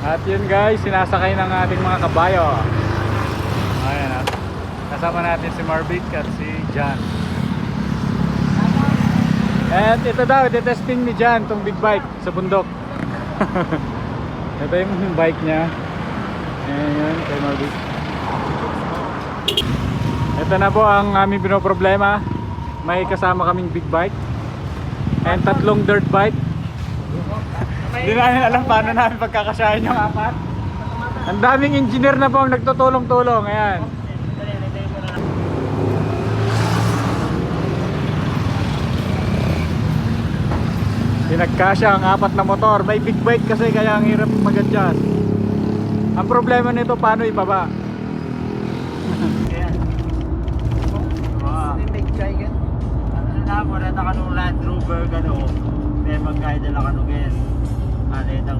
At yun guys, sinasakay ng ating mga kabayo. Ayan at kasama natin si Marvic at si John. And ito daw, testing ni John tong big bike sa bundok. Ito yung bike niya. Ayan yun, kay Marvic. Ito na po ang aming pinoproblema. May kasama kaming big bike and tatlong dirt bike. Hindi namin alam paano namin pagkakasahin yung apat. Ang daming engineer na po ang nagtutulong-tulong. Ayan. Pinagkasya ang apat na motor. May big bike kasi kaya ang hirap mag-adjust. Ang problema nito paano ibaba. Ano na ka nung Land Rover gano, may magkaya na ka nung ano itang